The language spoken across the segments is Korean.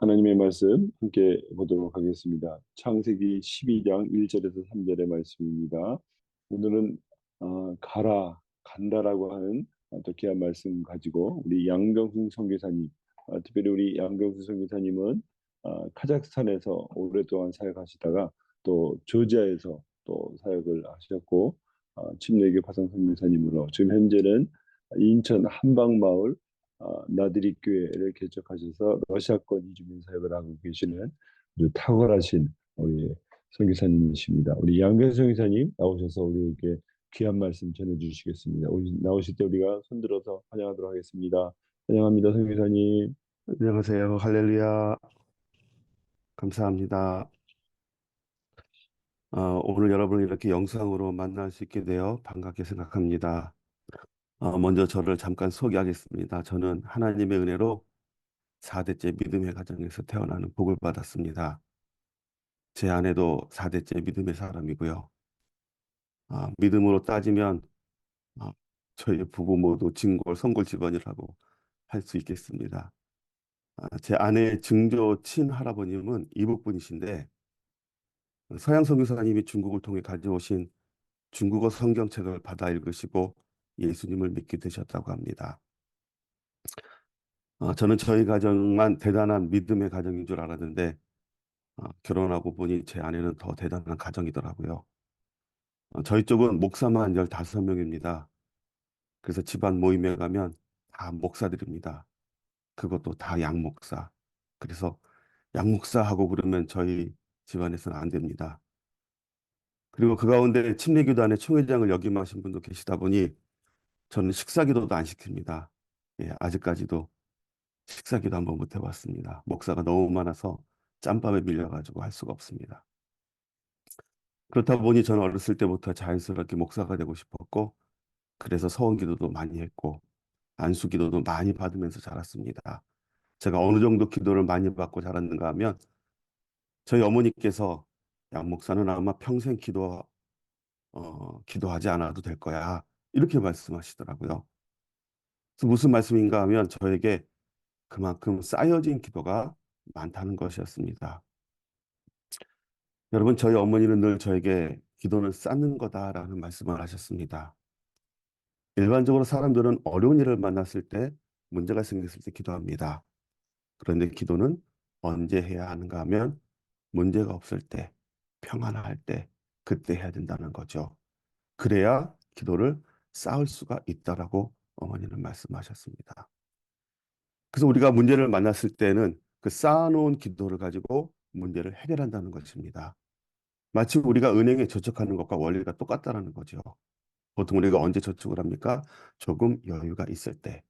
하나님의 말씀 함께 보도록 하겠습니다. 창세기 12장 1절에서 3절의 말씀입니다. 오늘은 가라, 간다라고 하는 또 귀한 말씀 가지고 우리 양경순 선교사님, 특별히 우리 양경순 선교사님은 카자흐스탄에서 오랫동안 사역하시다가 또 조지아에서 또 사역을 하셨고 침례교 파송 선교사님으로 지금 현재는 인천 한방마을 나들이 교회를 개척하셔서 러시아권 이주민 사역을 하고 계시는 아주 탁월하신 우리 선교사님이십니다. 우리 양변 선교사님 나오셔서 우리에게 귀한 말씀 전해주시겠습니다. 나오실 때 우리가 손들어서 환영하도록 하겠습니다. 환영합니다, 선교사님. 안녕하세요. 할렐루야. 감사합니다. 오늘 여러분을 이렇게 영상으로 만날 수 있게 되어 반갑게 생각합니다. 먼저 저를 잠깐 소개하겠습니다. 저는 하나님의 은혜로 4대째 믿음의 가정에서 태어나는 복을 받았습니다. 제 아내도 4대째 믿음의 사람이고요. 믿음으로 따지면 아, 저희 부부 모두 진골, 성골 집안이라고 할 수 있겠습니다. 제 아내의 증조 친할아버님은 이북분이신데 서양 선교사님이 중국을 통해 가져오신 중국어 성경책을 받아 읽으시고 예수님을 믿게 되셨다고 합니다. 저는 저희 가정만 대단한 믿음의 가정인 줄 알았는데 결혼하고 보니 제 아내는 더 대단한 가정이더라고요. 저희 쪽은 목사만 15명입니다. 그래서 집안 모임에 가면 다 목사들입니다. 그것도 다 양목사. 그래서 양목사하고 그러면 저희 집안에서는 안 됩니다. 그리고 그 가운데 침례교단의 총회장을 역임하신 분도 계시다 보니 저는 식사기도도 안 시킵니다. 예, 아직까지도 식사기도 한번 못 해봤습니다. 목사가 너무 많아서 짬밥에 밀려가지고 할 수가 없습니다. 그렇다 보니 저는 어렸을 때부터 자연스럽게 목사가 되고 싶었고, 그래서 서원기도도 많이 했고, 안수기도도 많이 받으면서 자랐습니다. 제가 어느 정도 기도를 많이 받고 자랐는가 하면, 저희 어머니께서 양 목사는 아마 평생 기도하지 않아도 될 거야. 이렇게 말씀하시더라고요. 그래서 무슨 말씀인가 하면 저에게 그만큼 쌓여진 기도가 많다는 것이었습니다. 여러분, 저희 어머니는 늘 저에게 기도는 쌓는 거다라는 말씀을 하셨습니다. 일반적으로 사람들은 어려운 일을 만났을 때, 문제가 생겼을 때 기도합니다. 그런데 기도는 언제 해야 하는가 하면 문제가 없을 때, 평안할 때, 그때 해야 된다는 거죠. 그래야 기도를 쌓을 수가 있다라고 어머니는 말씀하셨습니다. 그래서 우리가 문제를 만났을 때는 그 쌓아놓은 기도를 가지고 문제를 해결한다는 것입니다. 마치 우리가 은행에 저축하는 것과 원리가 똑같다는 거죠. 보통 우리가 언제 저축을 합니까? 조금 여유가 있을 때.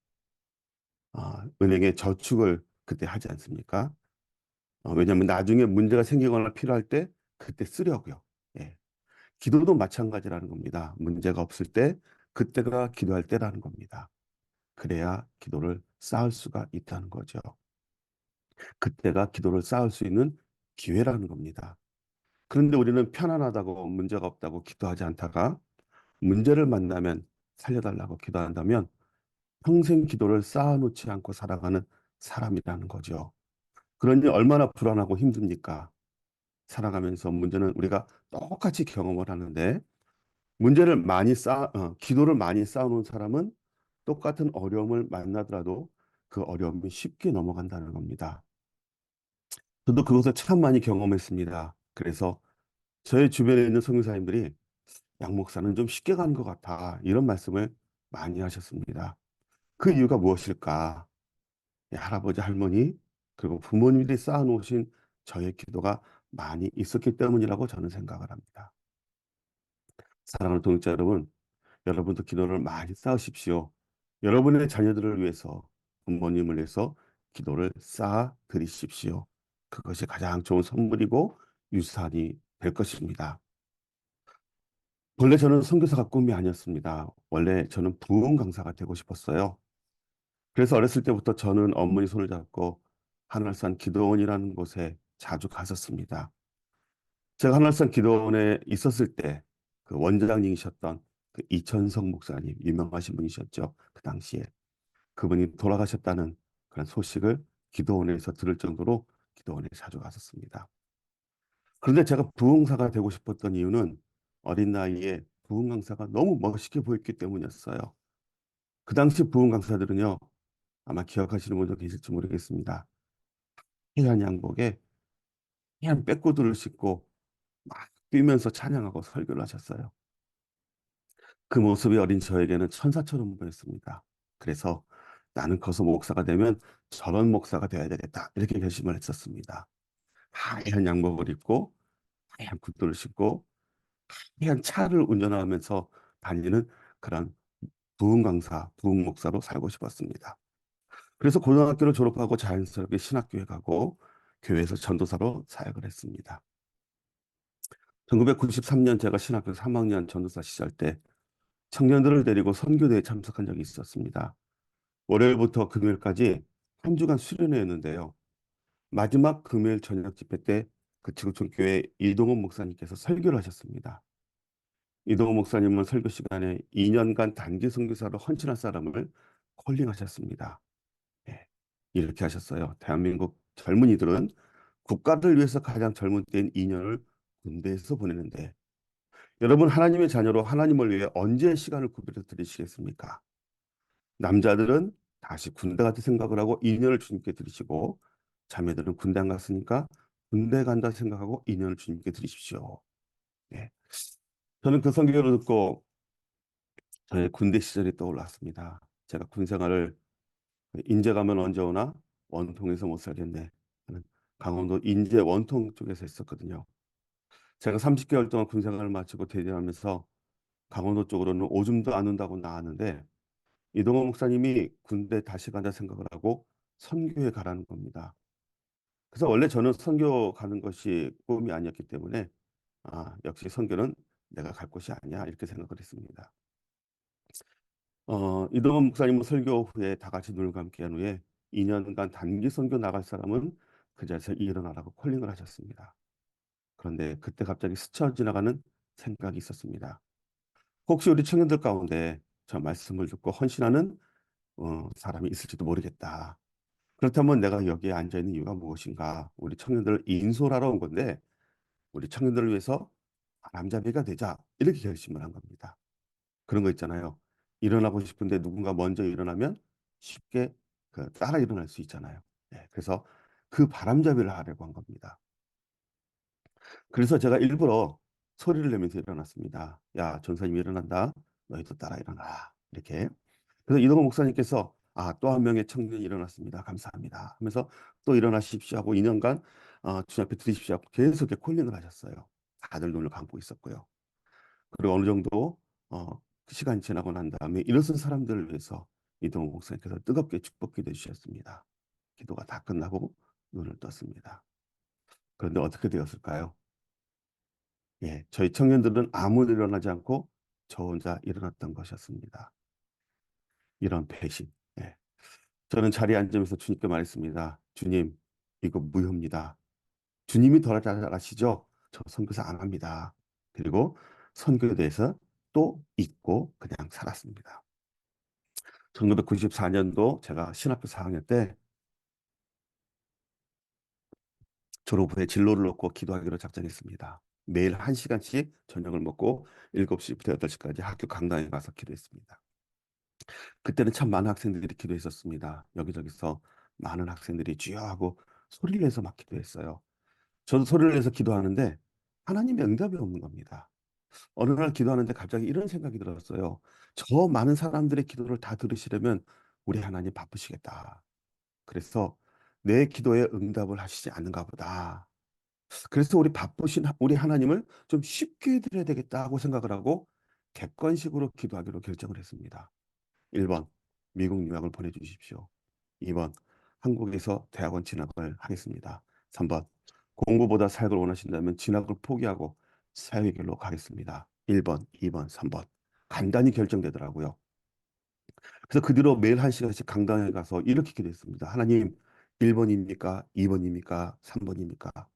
은행에 저축을 그때 하지 않습니까? 왜냐하면 나중에 문제가 생기거나 필요할 때 그때 쓰려고요. 예. 기도도 마찬가지라는 겁니다. 문제가 없을 때 그때가 기도할 때라는 겁니다. 그래야 기도를 쌓을 수가 있다는 거죠. 그때가 기도를 쌓을 수 있는 기회라는 겁니다. 그런데 우리는 편안하다고 문제가 없다고 기도하지 않다가 문제를 만나면 살려달라고 기도한다면 평생 기도를 쌓아놓지 않고 살아가는 사람이라는 거죠. 그러니 얼마나 불안하고 힘듭니까? 살아가면서 문제는 우리가 똑같이 경험을 하는데 기도를 많이 쌓아놓은 사람은 똑같은 어려움을 만나더라도 그 어려움이 쉽게 넘어간다는 겁니다. 저도 그것을 참 많이 경험했습니다. 그래서 저의 주변에 있는 선교사님들이 양 목사는 좀 쉽게 가는 것 같아. 이런 말씀을 많이 하셨습니다. 그 이유가 무엇일까? 할아버지, 할머니, 그리고 부모님들이 쌓아놓으신 저의 기도가 많이 있었기 때문이라고 저는 생각을 합니다. 사랑하는 동역자 여러분, 여러분도 기도를 많이 쌓으십시오. 여러분의 자녀들을 위해서, 부모님을 위해서 기도를 쌓아 드리십시오. 그것이 가장 좋은 선물이고 유산이 될 것입니다. 원래 저는 선교사가 꿈이 아니었습니다. 원래 저는 부흥 강사가 되고 싶었어요. 그래서 어렸을 때부터 저는 어머니 손을 잡고 하늘산 기도원이라는 곳에 자주 갔었습니다. 제가 하늘산 기도원에 있었을 때 그 원장님이셨던 그 이천성 목사님, 유명하신 분이셨죠. 그 당시에. 그분이 돌아가셨다는 그런 소식을 기도원에서 들을 정도로 기도원에 자주 갔었습니다. 그런데 제가 부흥사가 되고 싶었던 이유는 어린 나이에 부흥 강사가 너무 멋있게 보였기 때문이었어요. 그 당시 부흥 강사들은요, 아마 기억하시는 분도 계실지 모르겠습니다. 하얀 양복에 하얀 백구두를 신고 막 뛰면서 찬양하고 설교를 하셨어요. 그 모습이 어린 저에게는 천사처럼 보였습니다. 그래서 나는 커서 목사가 되면 저런 목사가 되어야 되겠다. 이렇게 결심을 했었습니다. 하얀 양복을 입고 하얀 굿도를 신고 하얀 차를 운전하면서 다니는 그런 부흥 강사, 부흥 목사로 살고 싶었습니다. 그래서 고등학교를 졸업하고 자연스럽게 신학교에 가고 교회에서 전도사로 사역을 했습니다. 1993년 제가 신학교 3학년 전도사 시절 때 청년들을 데리고 선교대에 참석한 적이 있었습니다. 월요일부터 금요일까지 한 주간 수련회였는데요. 마지막 금요일 저녁 집회 때 그 지구촌교회 이동훈 목사님께서 설교를 하셨습니다. 이동훈 목사님은 설교 시간에 2년간 단기 선교사로 헌신할 사람을 콜링하셨습니다. 예, 이렇게 하셨어요. 대한민국 젊은이들은 국가를 위해서 가장 젊은 때인 2년을 군대에서 보내는데 여러분 하나님의 자녀로 하나님을 위해 언제 시간을 구별해 드리시겠습니까? 남자들은 다시 군대 같은 생각을 하고 2년을 주님께 드리시고 자매들은 군대 안 갔으니까 군대 간다 생각하고 2년을 주님께 드리십시오. 예. 저는 그 성경을 듣고 저의 군대 시절이 떠올랐습니다. 제가 군 생활을 인제 가면 언제 오나 원통에서 못 살겠네 하는 강원도 인제 원통 쪽에서 했었거든요. 제가 30개월 동안 군 생활을 마치고 대전하면서 강원도 쪽으로는 오줌도 안 온다고 나왔는데 이동호 목사님이 군대 다시 간다 생각을 하고 선교에 가라는 겁니다. 그래서 원래 저는 선교 가는 것이 꿈이 아니었기 때문에 역시 선교는 내가 갈 곳이 아니야 이렇게 생각을 했습니다. 이동원 목사님은 설교 후에 다 같이 눈을 감게 한 후에 2년간 단기 선교 나갈 사람은 그 자리에서 일어나라고 콜링을 하셨습니다. 그런데 그때 갑자기 스쳐 지나가는 생각이 있었습니다. 혹시 우리 청년들 가운데 저 말씀을 듣고 헌신하는 사람이 있을지도 모르겠다. 그렇다면 내가 여기에 앉아 있는 이유가 무엇인가? 우리 청년들을 인솔하러 온 건데 우리 청년들을 위해서 바람잡이가 되자 이렇게 결심을 한 겁니다. 그런 거 있잖아요. 일어나고 싶은데 누군가 먼저 일어나면 쉽게 따라 일어날 수 있잖아요. 네, 그래서 그 바람잡이를 하려고 한 겁니다. 그래서 제가 일부러 소리를 내면서 일어났습니다. 야, 전사님 일어난다. 너희도 따라 일어나. 이렇게. 그래서 이동호 목사님께서 또 한 명의 청년이 일어났습니다. 감사합니다. 하면서 또 일어나십시오 하고 2년간 주님 앞에 드리십시오 하고 계속 이렇게 콜링을 하셨어요. 다들 눈을 감고 있었고요. 그리고 어느 정도 그 시간이 지나고 난 다음에 일어선 사람들을 위해서 이동호 목사님께서 뜨겁게 축복 기도해 주셨습니다. 기도가 다 끝나고 눈을 떴습니다. 그런데 어떻게 되었을까요? 예, 저희 청년들은 아무 일 일어나지 않고 저 혼자 일어났던 것이었습니다. 이런 배신. 예. 저는 자리에 앉으면서 주님께 말했습니다. 주님, 이거 무효입니다. 주님이 더 잘 아시죠? 저 선교사 안 합니다. 그리고 선교에 대해서 또 잊고 그냥 살았습니다. 1994년도 제가 신학교 4학년 때 졸업 후에 진로를 놓고 기도하기로 작정했습니다. 매일 1시간씩 저녁을 먹고 7시부터 8시까지 학교 강당에 가서 기도했습니다. 그때는 참 많은 학생들이 기도했었습니다. 여기저기서 많은 학생들이 주여 하고 소리를 내서 막 기도했어요. 저도 소리를 내서 기도하는데 하나님의 응답이 없는 겁니다. 어느 날 기도하는데 갑자기 이런 생각이 들었어요. 저 많은 사람들의 기도를 다 들으시려면 우리 하나님 바쁘시겠다. 그래서 내 기도에 응답을 하시지 않는가 보다. 그래서 우리 바쁘신 우리 하나님을 좀 쉽게 드려야 되겠다고 생각을 하고 객관식으로 기도하기로 결정을 했습니다. 1번, 미국 유학을 보내주십시오. 2번, 한국에서 대학원 진학을 하겠습니다. 3번, 공부보다 사역을 원하신다면 진학을 포기하고 사역의 길로 가겠습니다. 1번, 2번, 3번. 간단히 결정되더라고요. 그래서 그 뒤로 매일 1시간씩 강당에 가서 이렇게 기도했습니다. 하나님, 1번입니까? 2번입니까? 3번입니까?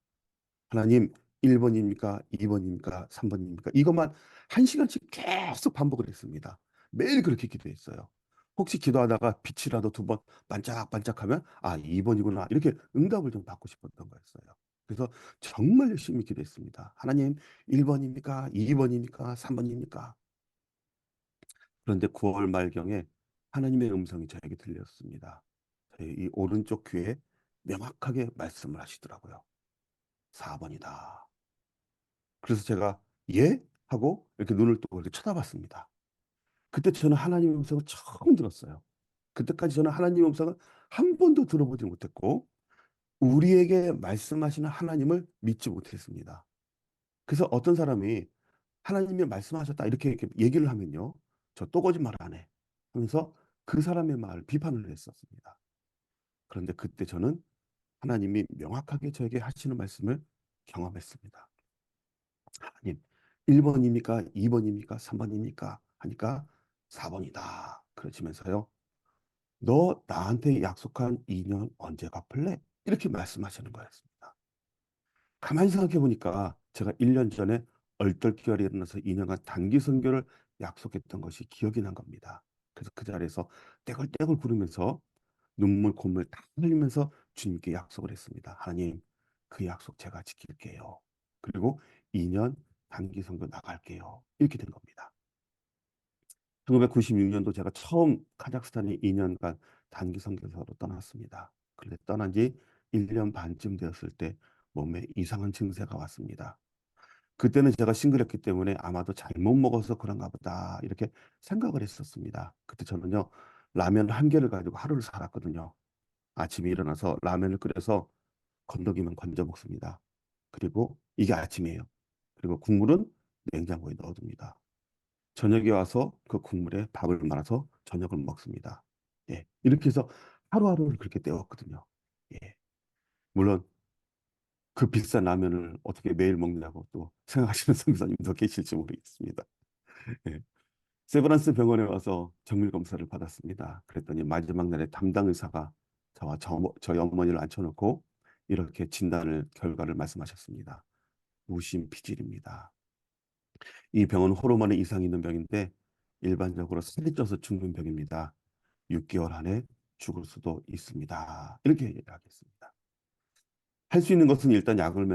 하나님, 1번입니까? 2번입니까? 3번입니까? 이것만 1시간씩 계속 반복을 했습니다. 매일 그렇게 기도했어요. 혹시 기도하다가 빛이라도 두 번 반짝반짝하면 아, 2번이구나. 이렇게 응답을 좀 받고 싶었던 거였어요. 그래서 정말 열심히 기도했습니다. 하나님, 1번입니까? 2번입니까? 3번입니까? 그런데 9월 말경에 하나님의 음성이 저에게 들렸습니다. 저희 이 오른쪽 귀에 명확하게 말씀을 하시더라고요. 4번이다. 그래서 제가 예? 하고 이렇게 눈을 뜨고 이렇게 쳐다봤습니다. 그때 저는 하나님의 음성을 처음 들었어요. 그때까지 저는 하나님의 음성을 한 번도 들어보지 못했고 우리에게 말씀하시는 하나님을 믿지 못했습니다. 그래서 어떤 사람이 하나님이 말씀하셨다 이렇게 얘기를 하면요. 저 또 거짓말 안 해. 하면서 그 사람의 말을 비판을 했었습니다. 그런데 그때 저는 하나님이 명확하게 저에게 하시는 말씀을 경험했습니다. 하나님, 1번입니까? 2번입니까? 3번입니까? 하니까 4번이다. 그러시면서요. 너 나한테 약속한 2년 언제 갚을래? 이렇게 말씀하시는 거였습니다. 가만히 생각해 보니까 제가 1년 전에 얼떨결에 일어나서 2년간 단기 선교를 약속했던 것이 기억이 난 겁니다. 그래서 그 자리에서 떼굴떼굴 구르면서 눈물 콧물 다 흘리면서 주님께 약속을 했습니다. 하나님, 그 약속 제가 지킬게요. 그리고 2년 단기 선교 나갈게요. 이렇게 된 겁니다. 1996년도 제가 처음 카자흐스탄에 2년간 단기 선교사로 떠났습니다. 그런데 떠난 지 1년 반쯤 되었을 때 몸에 이상한 증세가 왔습니다. 그때는 제가 싱글했기 때문에 아마도 잘못 먹어서 그런가 보다 이렇게 생각을 했었습니다. 그때 저는요 라면 한 개를 가지고 하루를 살았거든요. 아침에 일어나서 라면을 끓여서 건더기만 건져 먹습니다. 그리고 이게 아침이에요. 그리고 국물은 냉장고에 넣어둡니다. 저녁에 와서 그 국물에 밥을 말아서 저녁을 먹습니다. 예, 이렇게 해서 하루하루를 그렇게 때웠거든요. 예, 물론 그 비싼 라면을 어떻게 매일 먹느냐고 또 생각하시는 선교사님도 계실지 모르겠습니다. 예. 세브란스 병원에 와서 정밀 검사를 받았습니다. 그랬더니 마지막 날에 담당 의사가 저희 어머니를 앉혀놓고 이렇게 진단을 결과를 말씀하셨습니다. 무심피질입니다. 이 병은 호르몬에 이상이 있는 병인데 일반적으로 살이 쪄서 죽는 병입니다. 6개월 안에 죽을 수도 있습니다. 이렇게 얘기하겠습니다. 할 수 있는 것은 일단 약을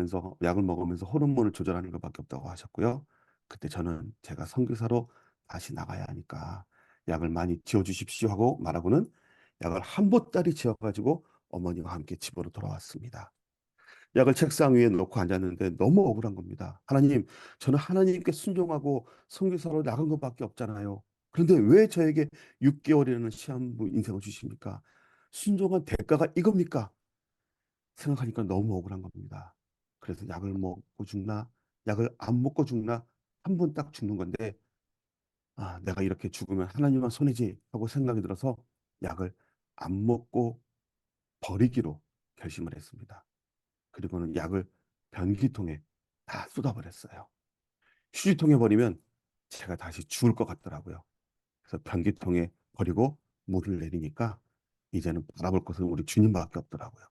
먹으면서 호르몬을 조절하는 것밖에 없다고 하셨고요. 그때 저는 제가 선교사로 다시 나가야 하니까 약을 많이 지어주십시오 하고 말하고는 약을 한 보따리 지어가지고 어머니와 함께 집으로 돌아왔습니다. 약을 책상 위에 놓고 앉았는데 너무 억울한 겁니다. 하나님, 저는 하나님께 순종하고 선교사로 나간 것밖에 없잖아요. 그런데 왜 저에게 6개월이라는 시한부 인생을 주십니까? 순종한 대가가 이겁니까? 생각하니까 너무 억울한 겁니다. 그래서 약을 먹고 죽나, 약을 안 먹고 죽나, 한 번 딱 죽는 건데, 아, 내가 이렇게 죽으면 하나님만 손해지 하고 생각이 들어서 약을 안 먹고 버리기로 결심을 했습니다. 그리고는 약을 변기통에 다 쏟아버렸어요. 휴지통에 버리면 제가 다시 죽을 것 같더라고요. 그래서 변기통에 버리고 물을 내리니까 이제는 바라볼 것은 우리 주님밖에 없더라고요.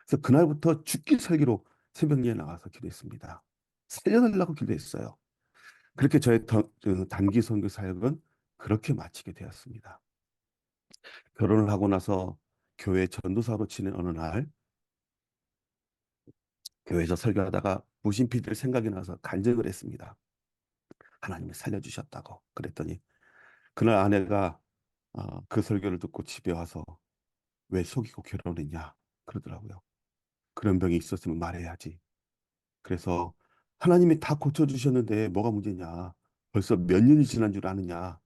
그래서 그날부터 죽기 살기로 새벽에 나가서 기도했습니다. 살려달라고 기도했어요. 그렇게 저의 그 단기 선교 사역은 그렇게 마치게 되었습니다. 결혼을 하고 나서 교회 전도사로 지낸 어느 날 교회에서 설교하다가 무심피들 생각이 나서 간증을 했습니다. 하나님이 살려주셨다고. 그랬더니 그날 아내가 그 설교를 듣고 집에 와서 왜 속이고 결혼했냐 그러더라고요. 그런 병이 있었으면 말해야지. 그래서 하나님이 다 고쳐주셨는데 뭐가 문제냐. 벌써 몇 년이 지난 줄 아느냐.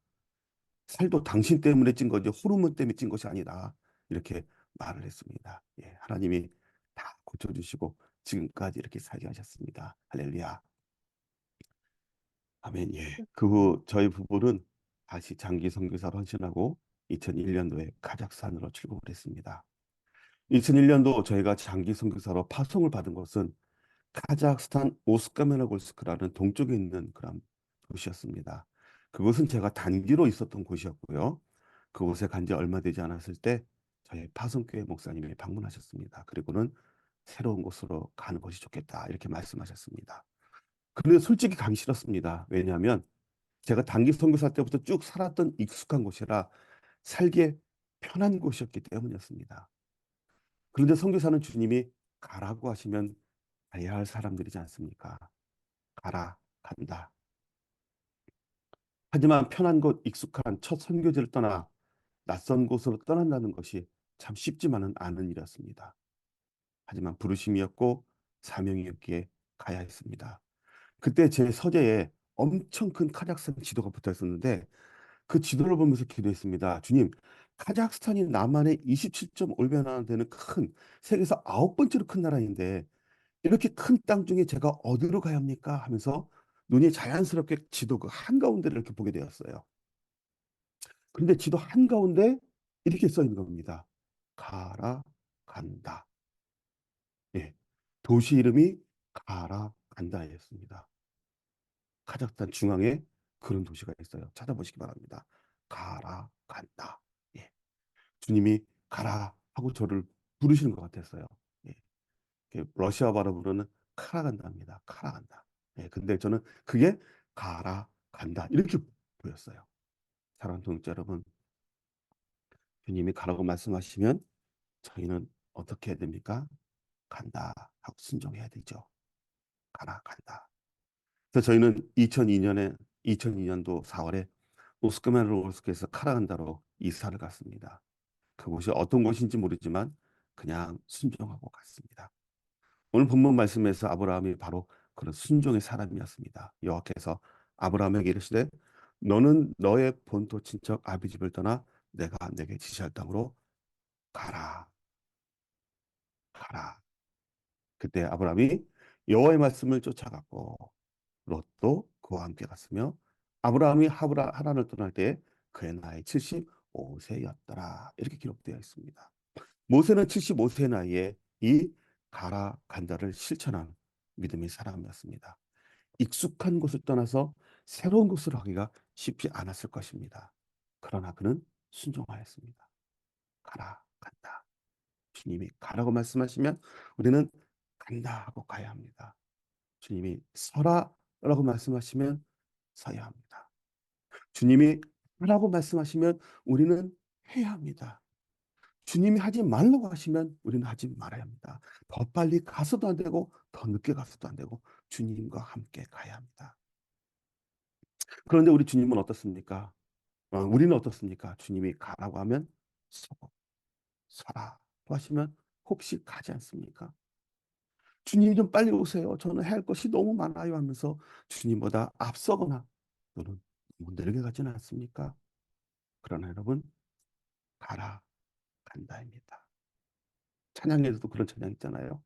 살도 당신 때문에 찐 거지 호르몬 때문에 찐 것이 아니다. 이렇게 말을 했습니다. 예, 하나님이 다 고쳐주시고 지금까지 이렇게 살게 하셨습니다. 할렐루야. 아멘. 예. 그 후 저희 부부는 다시 장기 선교사로 헌신하고 2001년도에 카자흐스탄으로 출국을 했습니다. 2001년도 저희가 장기 선교사로 파송을 받은 곳은 카자흐스탄 오스카메나골스크라는 동쪽에 있는 그런 도시였습니다. 그곳은 제가 단기로 있었던 곳이었고요. 그곳에 간지 얼마 되지 않았을 때 저희 파송교회 목사님이 방문하셨습니다. 그리고는 새로운 곳으로 가는 것이 좋겠다 이렇게 말씀하셨습니다. 그런데 솔직히 가기 싫었습니다. 왜냐하면 제가 단기 선교사 때부터 쭉 살았던 익숙한 곳이라 살기에 편한 곳이었기 때문이었습니다. 그런데 선교사는 주님이 가라고 하시면 가야 할 사람들이지 않습니까? 가라, 간다. 하지만 편한 곳, 익숙한 첫 선교지를 떠나 낯선 곳으로 떠난다는 것이 참 쉽지만은 않은 일이었습니다. 하지만 부르심이었고 사명이었기에 가야 했습니다. 그때 제 서재에 엄청 큰 카자흐스탄 지도가 붙어 있었는데 그 지도를 보면서 기도했습니다. 주님, 카자흐스탄이 남한의 27.5배나 되는 큰 세계에서 아홉 번째로 큰 나라인데 이렇게 큰 땅 중에 제가 어디로 가야 합니까? 하면서 눈이 자연스럽게 지도 그 한가운데를 이렇게 보게 되었어요. 그런데 지도 한가운데 이렇게 써 있는 겁니다. 가라, 간다. 예. 도시 이름이 가라, 간다였습니다. 카자흐스탄 중앙에 그런 도시가 있어요. 찾아보시기 바랍니다. 가라, 간다. 예. 주님이 가라 하고 저를 부르시는 것 같았어요. 예. 러시아 발음으로는 카라간다입니다. 카라간다. 예. 근데 저는 그게 가라, 간다. 이렇게 보였어요. 사랑하는 동역자 여러분, 주님이 가라고 말씀하시면 저희는 어떻게 해야 됩니까? 간다 하고 순종해야 되죠. 가라, 간다. 그래서 저희는 2002년도 4월에 모스크바르로스크에서 카라간다로 이사를 갔습니다. 그곳이 어떤 곳인지 모르지만 그냥 순종하고 갔습니다. 오늘 본문 말씀에서 아브라함이 바로 그런 순종의 사람이었습니다. 여호와께서 아브라함에게 이르시되 너는 너의 본토 친척 아비 집을 떠나 내가 내게 지시할 땅으로 가라, 가라. 그때 아브라함이 여호와의 말씀을 쫓아갔고 롯도 그와 함께 갔으며 아브라함이 하란을 떠날 때 그의 나이 75세였더라. 이렇게 기록되어 있습니다. 모세는 75세 나이에 이 가라 간다를 실천한 믿음의 사람이었습니다. 익숙한 곳을 떠나서 새로운 곳을 하기가 쉽지 않았을 것입니다. 그러나 그는 순종하였습니다. 가라 간다. 주님이 가라고 말씀하시면 우리는 간다 하고 가야 합니다. 주님이 서라라고 말씀하시면 서야 합니다. 주님이 하라고 말씀하시면 우리는 해야 합니다. 주님이 하지 말라고 하시면 우리는 하지 말아야 합니다. 더 빨리 가서도 안 되고 더 늦게 가서도 안 되고 주님과 함께 가야 합니다. 그런데 우리 주님은 어떻습니까? 우리는 어떻습니까? 주님이 가라고 하면 서고 서라고 하시면 혹시 가지 않습니까? 주님 좀 빨리 오세요. 저는 해야 할 것이 너무 많아요 하면서 주님보다 앞서거나 또는 너무 느리게 가지는 않습니까? 그러나 여러분 가라 간다입니다. 찬양에서도 그런 찬양 있잖아요.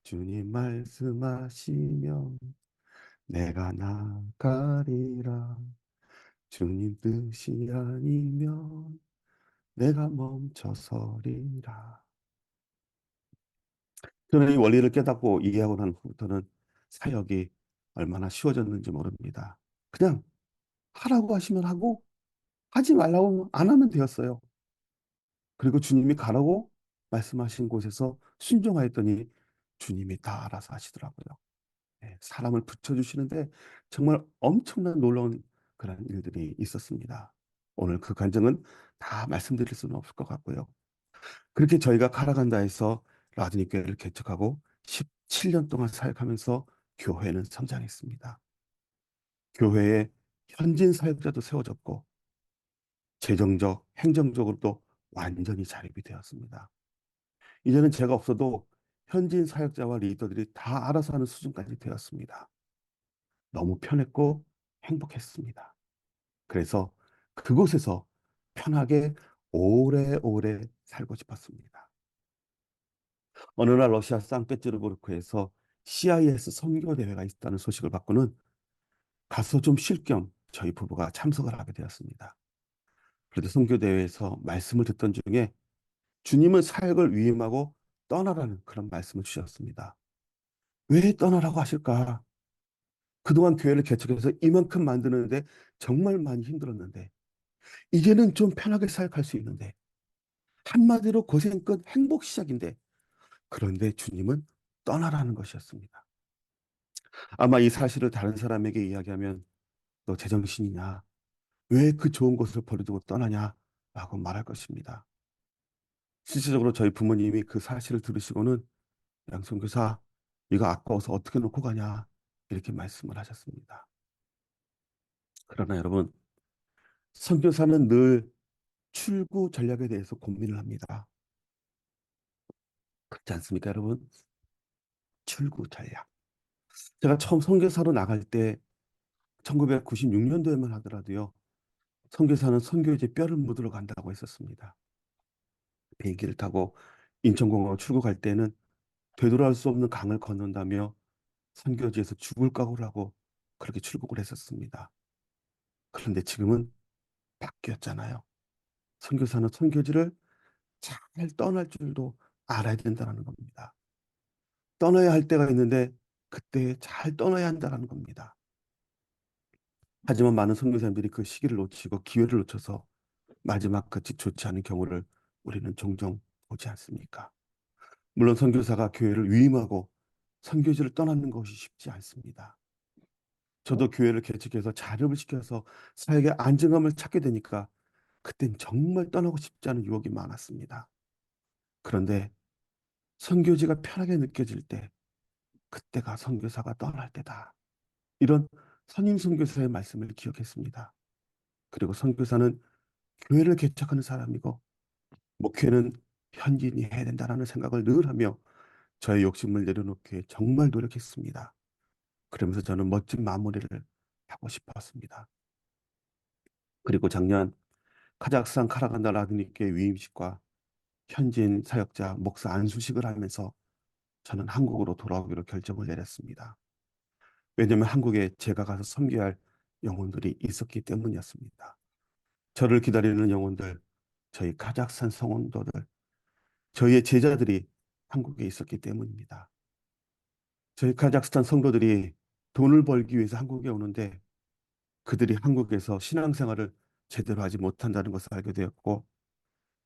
주님 말씀하시면 내가 나가리라. 주님 뜻이 아니면 내가 멈춰서리라. 저는 이 원리를 깨닫고 이해하고 난 후부터는 사역이 얼마나 쉬워졌는지 모릅니다. 그냥 하라고 하시면 하고 하지 말라고 안 하면 되었어요. 그리고 주님이 가라고 말씀하신 곳에서 순종하였더니 주님이 다 알아서 하시더라고요. 예, 사람을 붙여주시는데 정말 엄청난 놀라운 그런 일들이 있었습니다. 오늘 그 간증은 다 말씀드릴 수는 없을 것 같고요. 그렇게 저희가 카라간다에서 라드니 교회를 개척하고 17년 동안 사역하면서 교회는 성장했습니다. 교회에 현진 사역자도 세워졌고 재정적, 행정적으로도 완전히 자립이 되었습니다. 이제는 제가 없어도 현지인 사역자와 리더들이 다 알아서 하는 수준까지 되었습니다. 너무 편했고 행복했습니다. 그래서 그곳에서 편하게 오래오래 살고 싶었습니다. 어느 날 러시아 상페테르부르크에서 CIS 선교대회가 있다는 소식을 받고는 가서 좀 쉴 겸 저희 부부가 참석을 하게 되었습니다. 그런데 선교대회에서 말씀을 듣던 중에 주님은 사역을 위임하고 떠나라는 그런 말씀을 주셨습니다. 왜 떠나라고 하실까? 그동안 교회를 개척해서 이만큼 만드는데 정말 많이 힘들었는데 이제는 좀 편하게 사역할 수 있는데 한마디로 고생 끝 행복 시작인데 그런데 주님은 떠나라는 것이었습니다. 아마 이 사실을 다른 사람에게 이야기하면 너 제정신이냐? 왜 그 좋은 곳을 버리고 떠나냐? 말할 것입니다. 실질적으로 저희 부모님이 그 사실을 들으시고는 양선교사, 이거 아까워서 어떻게 놓고 가냐 이렇게 말씀을 하셨습니다. 그러나 여러분, 선교사는 늘 출구 전략에 대해서 고민을 합니다. 그렇지 않습니까, 여러분? 출구 전략. 제가 처음 선교사로 나갈 때 1996년도에만 하더라도요. 선교사는 선교지에 뼈를 묻으러 간다고 했었습니다. 비행기를 타고 인천공항 출국할 때는 되돌아올 수 없는 강을 건넌다며 선교지에서 죽을 각오를 하고 그렇게 출국을 했었습니다. 그런데 지금은 바뀌었잖아요. 선교사는 선교지를 잘 떠날 줄도 알아야 된다는 겁니다. 떠나야 할 때가 있는데 그때 잘 떠나야 한다는 겁니다. 하지만 많은 선교사님들이 그 시기를 놓치고 기회를 놓쳐서 마지막 끝이 좋지 않은 경우를 우리는 종종 보지 않습니까? 물론 선교사가 교회를 위임하고 선교지를 떠나는 것이 쉽지 않습니다. 저도 교회를 개척해서 자립을 시켜서 사역의 안정감을 찾게 되니까 그땐 정말 떠나고 싶지 않은 유혹이 많았습니다. 그런데 선교지가 편하게 느껴질 때 그때가 선교사가 떠날 때다. 이런 선임 선교사의 말씀을 기억했습니다. 그리고 선교사는 교회를 개척하는 사람이고 목회는 현진이 해야 된다라는 생각을 늘 하며 저의 욕심을 내려놓기에 정말 노력했습니다. 그러면서 저는 멋진 마무리를 하고 싶었습니다. 그리고 작년 카자흐스탄 카라간다 라드니께 위임식과 현지인 사역자 목사 안수식을 하면서 저는 한국으로 돌아오기로 결정을 내렸습니다. 왜냐하면 한국에 제가 가서 섬겨야 할 영혼들이 있었기 때문이었습니다. 저를 기다리는 영혼들, 저희 카자흐스탄 성원도들, 저희의 제자들이 한국에 있었기 때문입니다. 저희 카자흐스탄 성도들이 돈을 벌기 위해서 한국에 오는데 그들이 한국에서 신앙생활을 제대로 하지 못한다는 것을 알게 되었고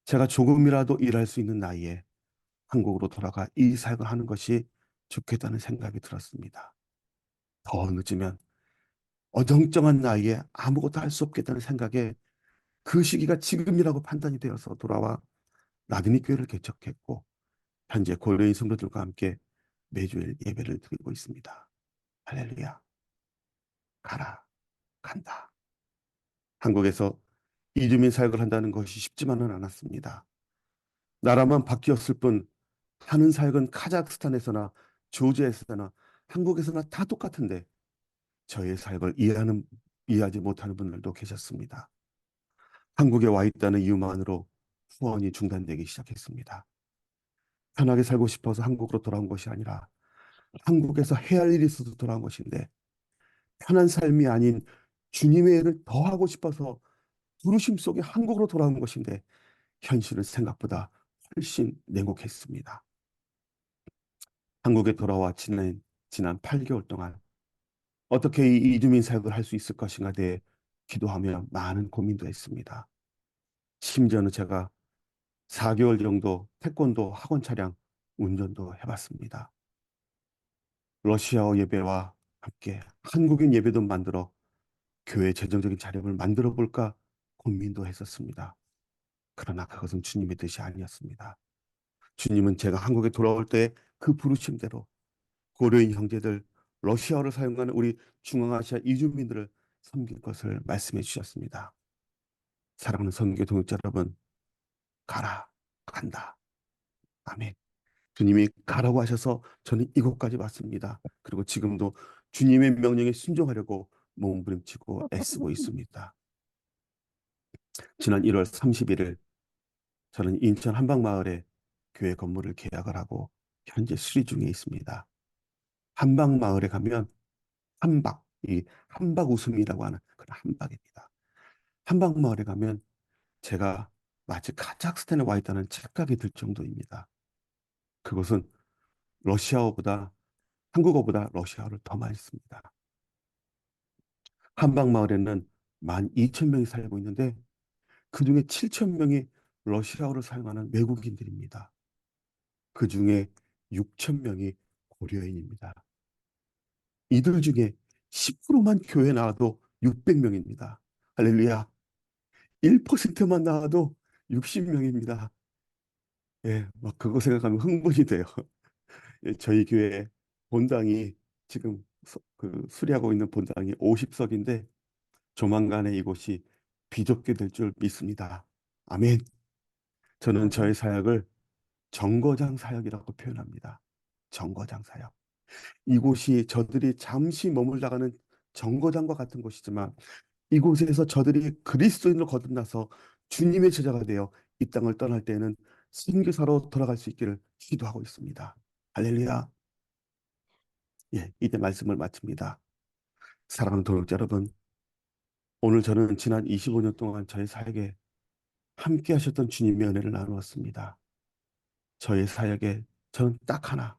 제가 조금이라도 일할 수 있는 나이에 한국으로 돌아가 이 사역을 하는 것이 좋겠다는 생각이 들었습니다. 더 늦으면 어정쩡한 나이에 아무것도 할 수 없겠다는 생각에 그 시기가 지금이라고 판단이 되어서 돌아와 나드니 교회를 개척했고 현재 고려인 성도들과 함께 매주일 예배를 드리고 있습니다. 할렐루야. 가라. 간다. 한국에서 이주민 사역을 한다는 것이 쉽지만은 않았습니다. 나라만 바뀌었을 뿐 하는 사역은 카자흐스탄에서나 조지아에서나 한국에서나 다 똑같은데 저의 사역을 이해하지 못하는 분들도 계셨습니다. 한국에 와 있다는 이유만으로 후원이 중단되기 시작했습니다. 편하게 살고 싶어서 한국으로 돌아온 것이 아니라 한국에서 해야 할 일이 있어서 돌아온 것인데 편한 삶이 아닌 주님의 일을 더 하고 싶어서 부르심 속에 한국으로 돌아온 것인데 현실은 생각보다 훨씬 냉혹했습니다. 한국에 돌아와 지난 8개월 동안 어떻게 이 이주민 사역을 할 수 있을 것인가 대해 기도하며 많은 고민도 했습니다. 심지어는 제가 4개월 정도 태권도 학원 차량 운전도 해봤습니다. 러시아어 예배와 함께 한국인 예배도 만들어 교회 재정적인 자립을 만들어 볼까 고민도 했었습니다. 그러나 그것은 주님의 뜻이 아니었습니다. 주님은 제가 한국에 돌아올 때 그 부르심대로 고려인 형제들, 러시아어를 사용하는 우리 중앙아시아 이주민들을 섬길 것을 말씀해 주셨습니다. 사랑하는 선교 동역자 여러분, 가라, 간다. 아멘. 주님이 가라고 하셔서 저는 이곳까지 왔습니다. 그리고 지금도 주님의 명령에 순종하려고 몸부림치고 애쓰고 있습니다. 지난 1월 31일 저는 인천 한방마을에 교회 건물을 계약을 하고 현재 수리 중에 있습니다. 한방마을에 가면 한박, 이 한박 웃음이라고 하는 그런 한박입니다. 한방마을에 가면 제가 마치 카자흐스탄에 와 있다는 착각이 들 정도입니다. 그것은 러시아어보다 한국어보다 러시아어를 더 많이 씁니다. 한방마을에는 12,000명이 살고 있는데 그중에 7,000명이 러시아어를 사용하는 외국인들입니다. 그중에 6,000명이 고려인입니다. 이들 중에 10%만 교회 나와도 600명입니다. 할렐루야. 1%만 나와도 60명입니다. 예, 막 그거 생각하면 흥분이 돼요. 예, 저희 교회 본당이 지금 그 수리하고 있는 본당이 50석인데 조만간에 이곳이 비좁게 될 줄 믿습니다. 아멘. 저는 저의 아멘. 사역을 정거장 사역이라고 표현합니다. 정거장 사역. 이곳이 저들이 잠시 머물다가는 정거장과 같은 곳이지만 이곳에서 저들이 그리스도인으로 거듭나서 주님의 제자가 되어 이 땅을 떠날 때에는 선교사로 돌아갈 수 있기를 기도하고 있습니다. 할렐루야. 예, 이제 말씀을 마칩니다. 사랑하는 동역자 여러분, 오늘 저는 지난 25년 동안 저의 사역에 함께 하셨던 주님의 은혜를 나누었습니다. 저의 사역에 저는 딱 하나,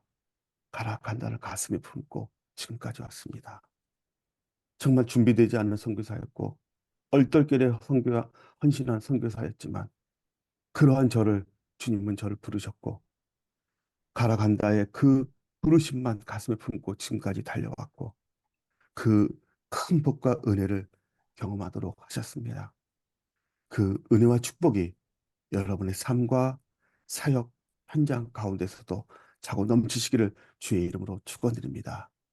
가라 간다를 가슴에 품고 지금까지 왔습니다. 정말 준비되지 않는 선교사였고 얼떨결에 선교와 헌신한 선교사였지만 그러한 주님은 저를 부르셨고 가라간다의 그 부르심만 가슴에 품고 지금까지 달려왔고 그 큰 복과 은혜를 경험하도록 하셨습니다. 그 은혜와 축복이 여러분의 삶과 사역 현장 가운데서도 자고 넘치시기를 주의 이름으로 축원드립니다.